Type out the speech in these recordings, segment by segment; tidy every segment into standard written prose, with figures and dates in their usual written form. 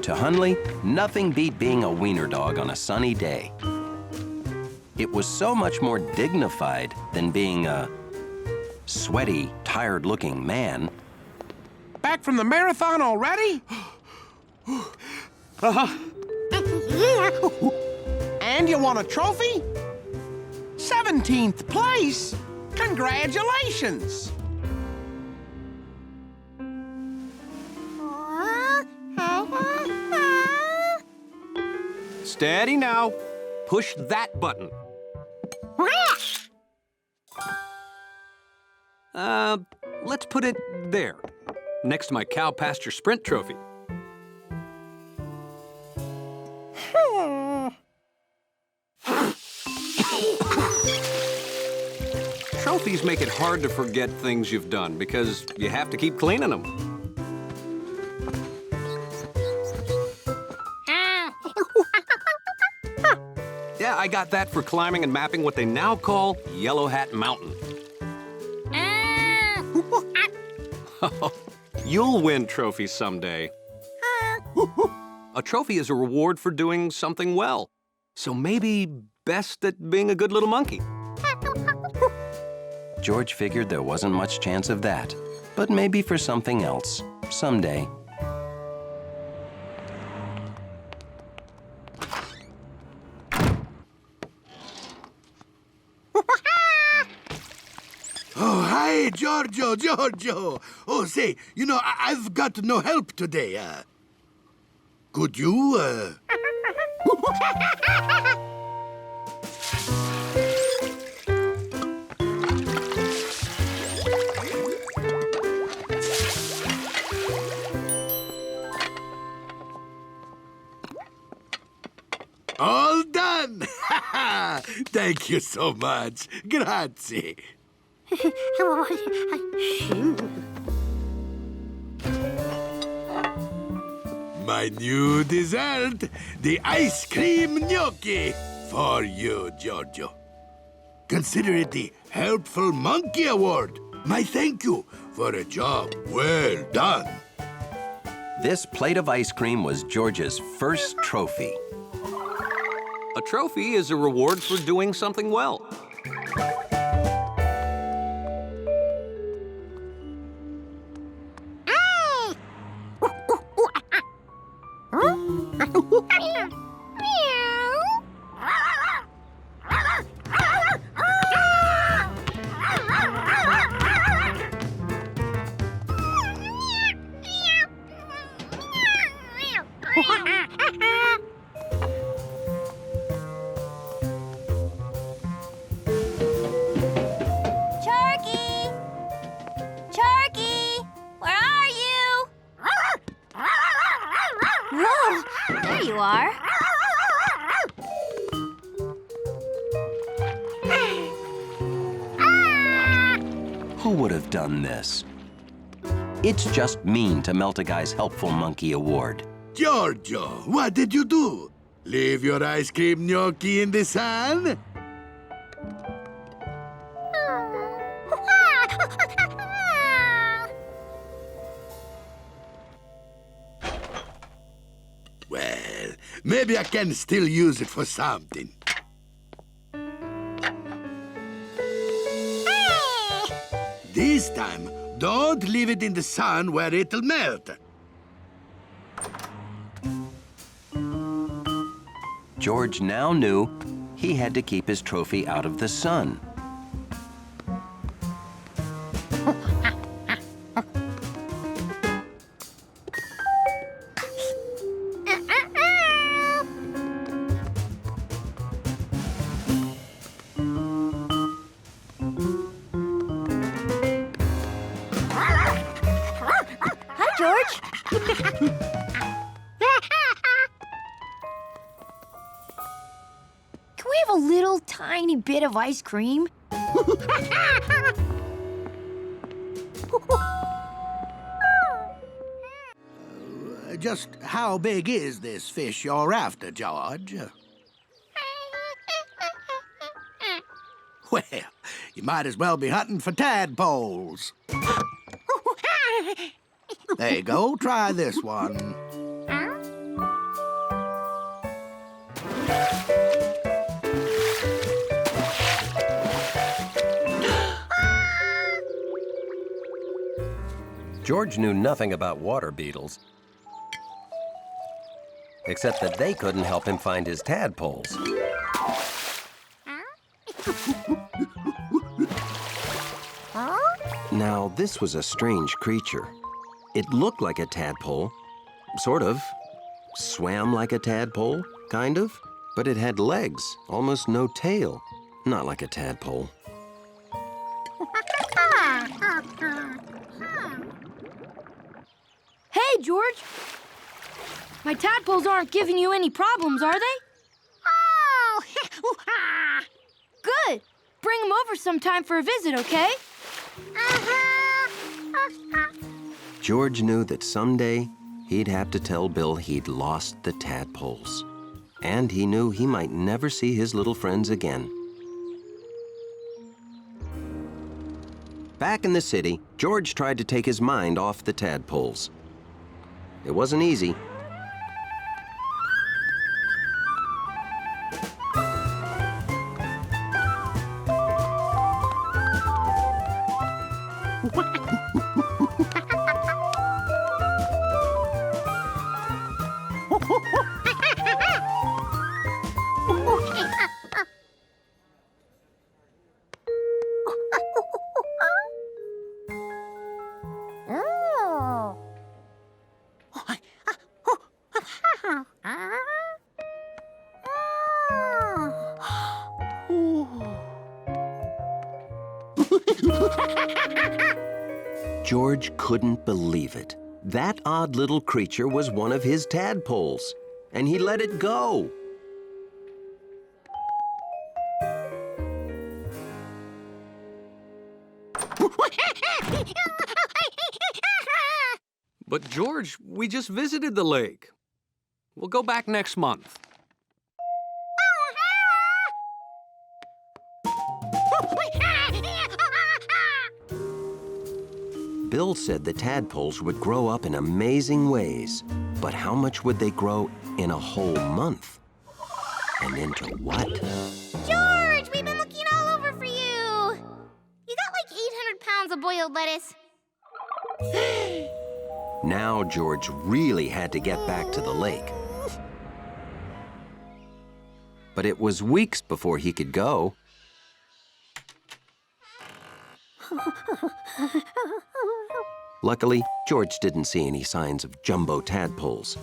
To Hunley, nothing beat being a wiener dog on a sunny day. It was so much more dignified than being a sweaty, tired-looking man. Back from the marathon already? Uh-huh. And you won a trophy? 17th place! Congratulations! Steady now. Push that button. Let's put it there, next to my cow pasture sprint trophy. Trophies make it hard to forget things you've done because you have to keep cleaning them. Yeah, I got that for climbing and mapping what they now call Yellow Hat Mountain. You'll win trophies someday. A trophy is a reward for doing something well. So maybe best at being a good little monkey. George figured there wasn't much chance of that, but maybe for something else, someday. Oh, hi, Giorgio. Oh, say, you know, I've got no help today. Could you, All done! Thank you so much. Grazie. My new dessert, the ice cream gnocchi, for you, Giorgio. Consider it the Helpful Monkey Award. My thank you for a job well done. This plate of ice cream was George's first trophy. A trophy is a reward for doing something well. Who would have done this? It's just mean to melt a guy's Helpful Monkey Award. Giorgio, what did you do? Leave your ice cream gnocchi in the sun? Well, maybe I can still use it for something. This time, don't leave it in the sun where it'll melt. George now knew he had to keep his trophy out of the sun. Can we have a little tiny bit of ice cream? Just how big is this fish you're after, George? Well, you might as well be hunting for tadpoles. There you go, try this one. George knew nothing about water beetles, except that they couldn't help him find his tadpoles. Now, this was a strange creature. It looked like a tadpole, sort of. Swam like a tadpole, kind of. But it had legs, almost no tail. Not like a tadpole. Hey, George! My tadpoles aren't giving you any problems, are they? Oh! Good! Bring them over sometime for a visit, okay? George knew that someday he'd have to tell Bill he'd lost the tadpoles. And he knew he might never see his little friends again. Back in the city, George tried to take his mind off the tadpoles. It wasn't easy. George couldn't believe it. That odd little creature was one of his tadpoles, and he let it go. But George, we just visited the lake. We'll go back next month. Bill said the tadpoles would grow up in amazing ways, but how much would they grow in a whole month? And into what? George, we've been looking all over for you. You got like 800 pounds of boiled lettuce. Now George really had to get back to the lake. But it was weeks before he could go. Luckily, George didn't see any signs of jumbo tadpoles.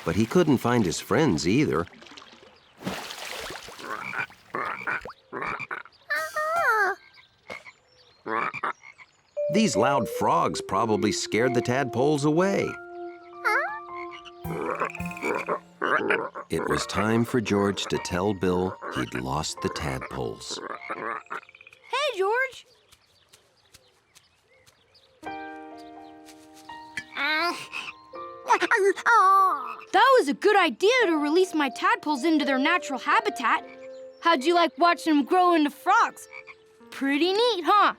But he couldn't find his friends either. These loud frogs probably scared the tadpoles away. It was time for George to tell Bill he'd lost the tadpoles. Hey, George! That was a good idea to release my tadpoles into their natural habitat. How'd you like watching them grow into frogs? Pretty neat, huh?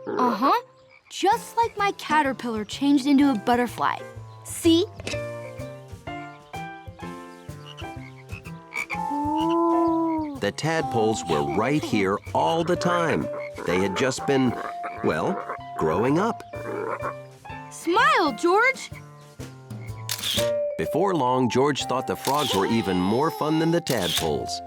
Uh-huh. Just like my caterpillar changed into a butterfly. See? The tadpoles were right here all the time. They had just been, well, growing up. Smile, George! Before long, George thought the frogs were even more fun than the tadpoles.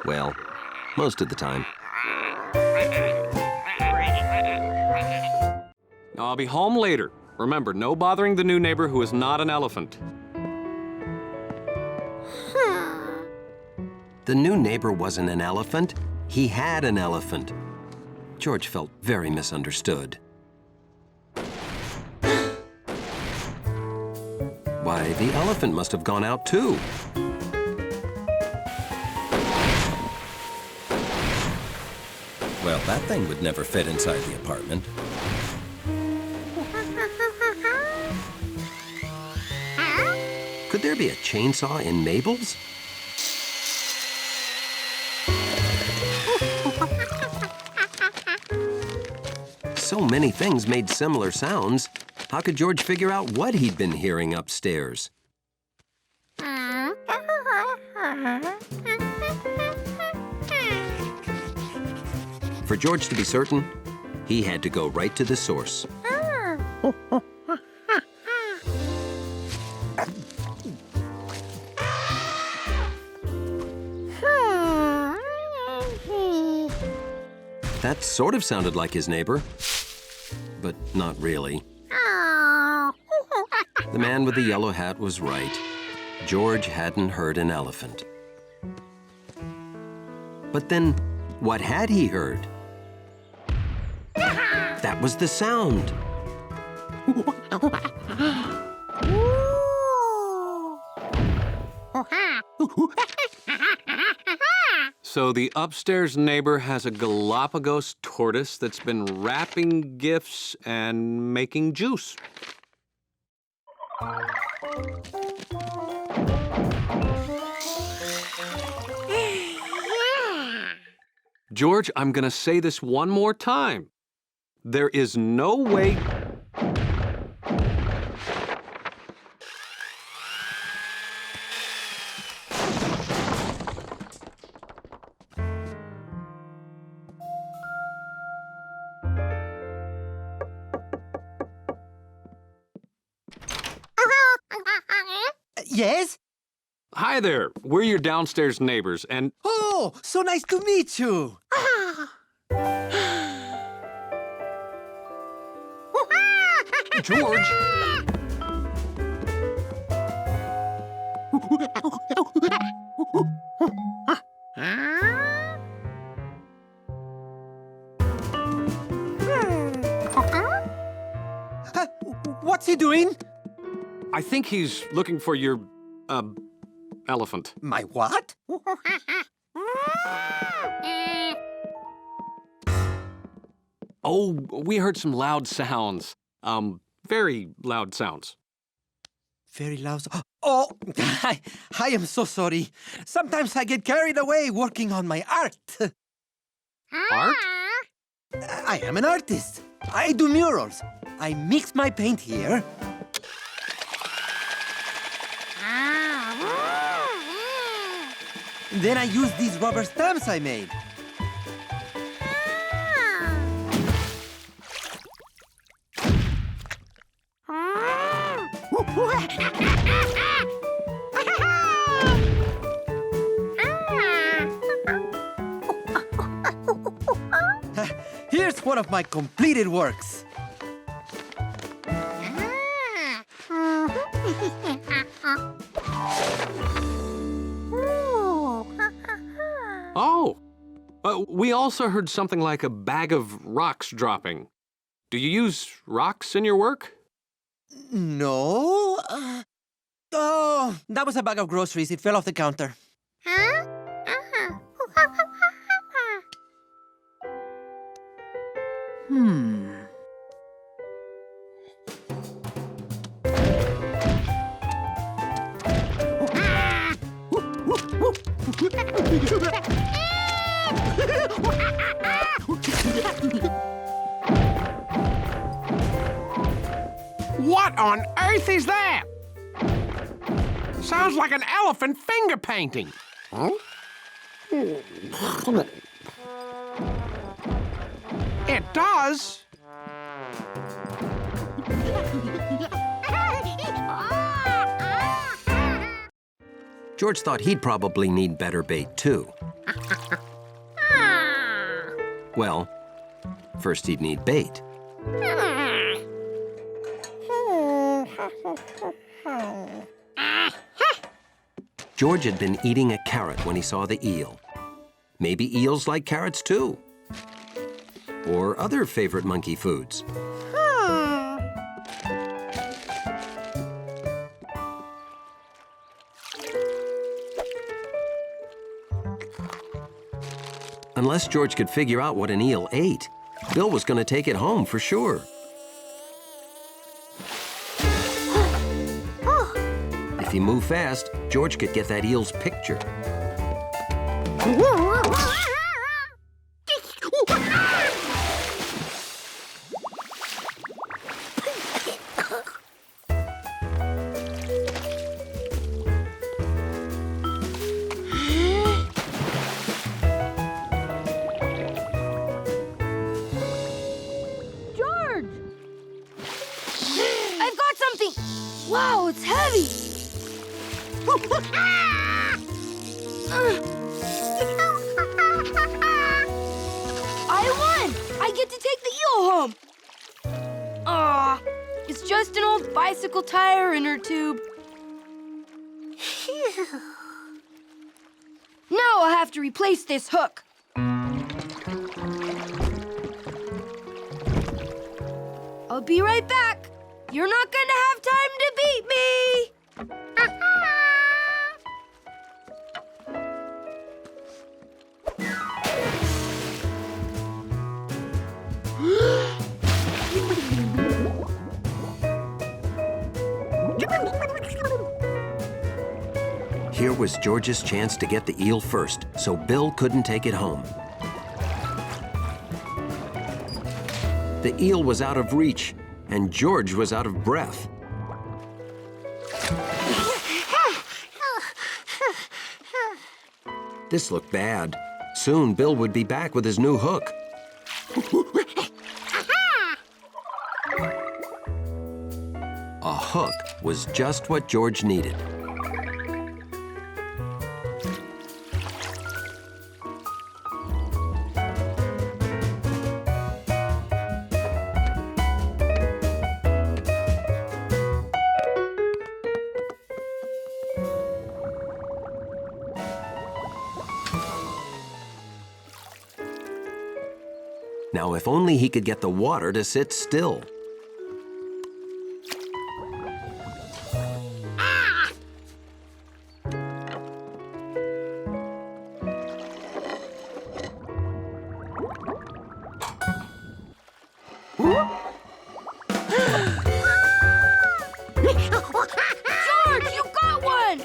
Well, most of the time. I'll be home later. Remember, no bothering the new neighbor who is not an elephant. The new neighbor wasn't an elephant. He had an elephant. George felt very misunderstood. Why, the elephant must have gone out too. Well, that thing would never fit inside the apartment. Could there be a chainsaw in Mabel's? many things made similar sounds, how could George figure out what he'd been hearing upstairs? For George to be certain, he had to go right to the source. That sort of sounded like his neighbor, but not really. The man with the yellow hat was right. George hadn't heard an elephant. But then, what had he heard? That was the sound. So the upstairs neighbor has a Galapagos tortoise that's been wrapping gifts and making juice. George, I'm gonna say this one more time. There is no way... Yes? Hi there, we're your downstairs neighbors, and... Oh, so nice to meet you. George! What's he doing? I think he's looking for your, elephant. My what? Oh, we heard some loud sounds. Very loud sounds. Very loud. Oh, I am so sorry. Sometimes I get carried away working on my art. Art? I am an artist. I do murals. I mix my paint here. Then I use these rubber stamps I made. Here's one of my completed works. Oh! We also heard something like a bag of rocks dropping. Do you use rocks in your work? No. Oh, that was a bag of groceries. It fell off the counter. What on earth is that? Sounds like an elephant finger painting. Huh? It does. George thought he'd probably need better bait, too. Well, first he'd need bait. George had been eating a carrot when he saw the eel. Maybe eels like carrots, too. Or other favorite monkey foods. Unless George could figure out what an eel ate, Bill was going to take it home for sure. If he moved fast, George could get that eel's picture. Wow, it's heavy! I won! I get to take the eel home! Aw, it's just an old bicycle tire inner tube. Now I'll have to replace this hook. I'll be right back. You're not gonna have time to beat me! Here was George's chance to get the eel first, so Bill couldn't take it home. The eel was out of reach, and George was out of breath. This looked bad. Soon, Bill would be back with his new hook. A hook was just what George needed. Now, if only he could get the water to sit still. George, you got one!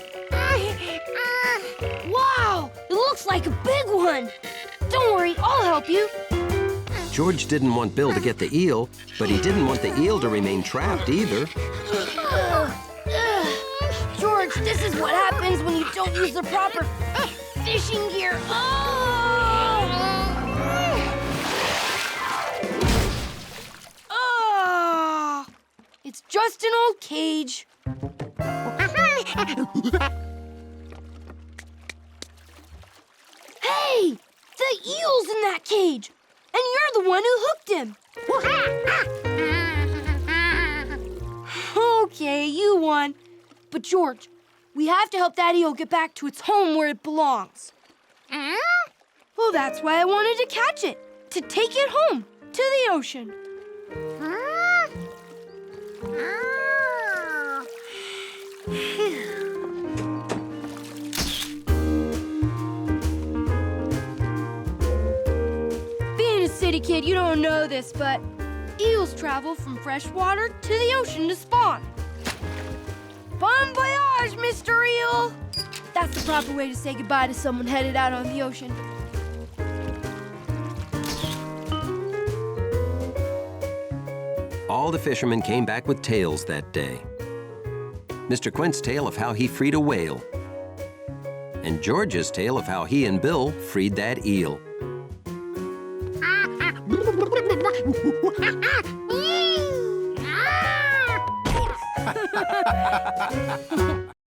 Wow, it looks like a big one. Don't worry, I'll help you. George didn't want Bill to get the eel, but he didn't want the eel to remain trapped either. George, this is what happens when you don't use the proper fishing gear. Oh! It's just an old cage. Hey! The eel's in that cage! And you're the one who hooked him. Okay, you won. But George, we have to help that eel get back to its home where it belongs. Well, that's why I wanted to catch it, to take it home, to the ocean. Being a city kid, you don't know this, but eels travel from fresh water to the ocean to spawn. Bon voyage, Mr. Eel! That's the proper way to say goodbye to someone headed out on the ocean. All the fishermen came back with tales that day. Mr. Quint's tale of how he freed a whale, and George's tale of how he and Bill freed that eel. Ah!